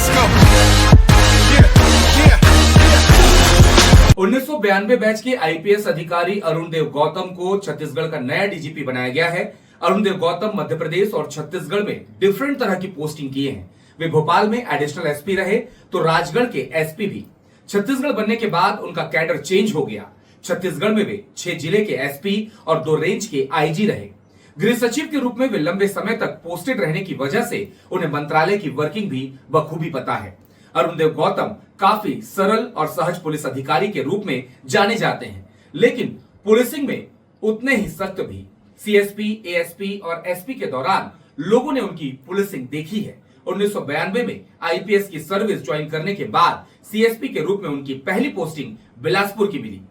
Let's go. Yeah, yeah, yeah. 1992 batch के IPS अधिकारी अरुण देव गौतम को छत्तीसगढ़ का नया डीजीपी बनाया गया है। अरुण देव गौतम मध्य प्रदेश और छत्तीसगढ़ में डिफरेंट तरह की पोस्टिंग किए हैं। वे भोपाल में एडिशनल एसपी रहे तो राजगढ़ के एसपी भी। छत्तीसगढ़ बनने के बाद उनका कैडर चेंज हो गया। छत्तीसगढ़ में वे 6 जिले के एसपी और 2 रेंज के आईजी रहे। गृह सचिव के रूप में वे लंबे समय तक पोस्टेड रहने की वजह से उन्हें मंत्रालय की वर्किंग भी बखूबी पता है। अरुण देव गौतम काफी सरल और सहज पुलिस अधिकारी के रूप में जाने जाते हैं, लेकिन पुलिसिंग में उतने ही सख्त भी। सीएसपी, एएसपी और एसपी के दौरान लोगों ने उनकी पुलिसिंग देखी है। 1992 में आईपीएस की सर्विस ज्वाइन करने के बाद सीएसपी के रूप में उनकी पहली पोस्टिंग बिलासपुर की मिली।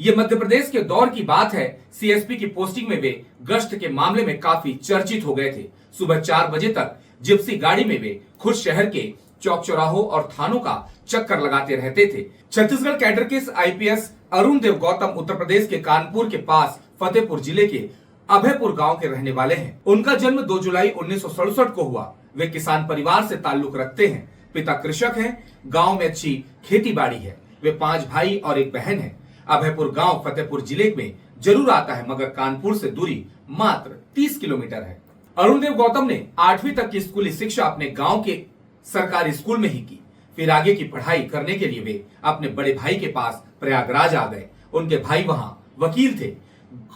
ये मध्य प्रदेश के दौर की बात है। सीएसपी की पोस्टिंग में वे गश्त के मामले में काफी चर्चित हो गए थे। सुबह 4 बजे तक जिप्सी गाड़ी में वे खुद शहर के चौक चौराहों और थानों का चक्कर लगाते रहते थे। छत्तीसगढ़ कैडर के आईपीएस अरुण देव गौतम उत्तर प्रदेश के कानपुर के पास फतेहपुर जिले के अभयपुर गांव के रहने वाले हैं। उनका जन्म 2 जुलाई 1967 को हुआ। वे किसान परिवार से ताल्लुक रखते हैं। पिता कृषक हैं। गांव में अच्छी खेती बाड़ी है। वे 5 भाई और 1 बहन है। अभयपुर गांव फतेहपुर जिले में जरूर आता है, मगर कानपुर से दूरी मात्र 30 किलोमीटर है। अरुण देव गौतम ने 8वीं तक की स्कूली शिक्षा अपने गांव के सरकारी स्कूल में ही की। फिर आगे की पढ़ाई करने के लिए वे अपने बड़े भाई के पास प्रयागराज आ गए। उनके भाई वहां वकील थे।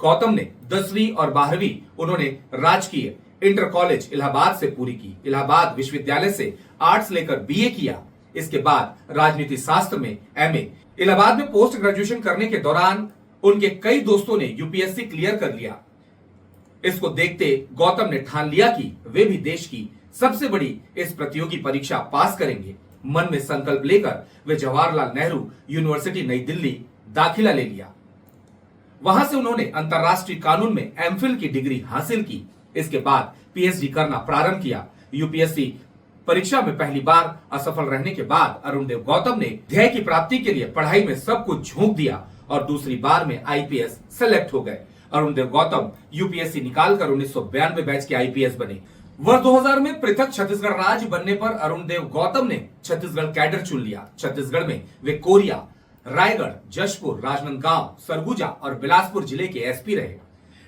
गौतम ने 10वीं और 12वीं उन्होंने राजकीय इंटर कॉलेज इलाहाबाद से पूरी की। इलाहाबाद विश्वविद्यालय से आर्ट्स लेकर बीए किया। इसके बाद राजनीति शास्त्र में एमए। इलाहाबाद में पोस्ट ग्रेजुएशन करने के दौरान उनके कई दोस्तों ने यूपीएससी क्लियर कर लिया। इसको देखते गौतम ने ठान लिया कि वे भी देश की सबसे बड़ी इस प्रतियोगी परीक्षा पास करेंगे। मन में संकल्प लेकर वे जवाहरलाल नेहरू यूनिवर्सिटी नई दिल्ली दाखिला ले लिया। वहां से उन्होंने अंतरराष्ट्रीय कानून में एमफिल की डिग्री हासिल की। इसके बाद पीएचडी करना प्रारंभ किया। यूपीएससी परीक्षा में पहली बार असफल रहने के बाद अरुण देव गौतम ने ध्येय की प्राप्ति के लिए पढ़ाई में सब कुछ झोंक दिया और दूसरी बार में आईपीएस सेलेक्ट हो गए। अरुण देव गौतम यूपीएससी निकालकर 1992 बैच के आईपीएस बने। वर्ष 2000 में पृथक छत्तीसगढ़ राज्य बनने पर अरुण देव गौतम ने छत्तीसगढ़ कैडर चुन लिया। छत्तीसगढ़ में वे कोरिया, रायगढ़, जशपुर, राजनांदगांव, सरगुजा और बिलासपुर जिले के एसपी रहे।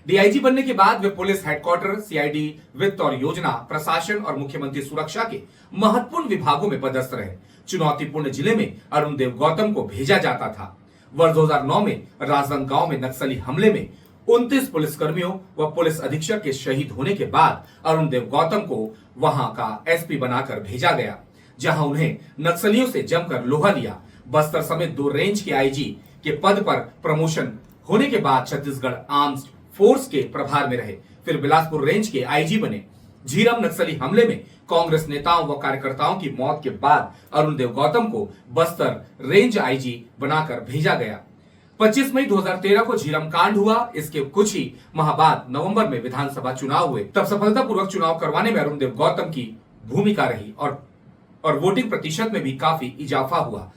डीआईजी बनने के बाद वे पुलिस हेडक्वार्टर, सीआईडी, वित्त और योजना, प्रशासन और मुख्यमंत्री सुरक्षा के महत्वपूर्ण विभागों में पदस्थ रहे। चुनौतीपूर्ण जिले में अरुण देव गौतम को भेजा जाता था। वर्ष 2009 में राजनांदगांव में नक्सली हमले में 29 पुलिसकर्मियों व पुलिस अधीक्षक के शहीद होने के बाद अरुण देव गौतम को वहां का एसपी बनाकर भेजा गया, जहां उन्हें नक्सलियों से जमकर लोहा लिया। बस्तर समेत 2 रेंज के आईजी के पद पर प्रमोशन होने के बाद छत्तीसगढ़ आर्म्ड फोर्स के प्रभार में रहे। फिर बिलासपुर रेंज के आईजी बने। झीरम नक्सली हमले में कांग्रेस नेताओं व कार्यकर्ताओं की मौत के बाद अरुण देव गौतम को बस्तर रेंज आईजी बनाकर भेजा गया। 25 मई 2013 को झीरम कांड हुआ। इसके कुछ ही माह बाद नवंबर में विधानसभा चुनाव हुए। तब सफलतापूर्वक चुनाव करवाने में अरुण देव गौतम की भूमिका रही और वोटिंग प्रतिशत में भी काफी इजाफा हुआ।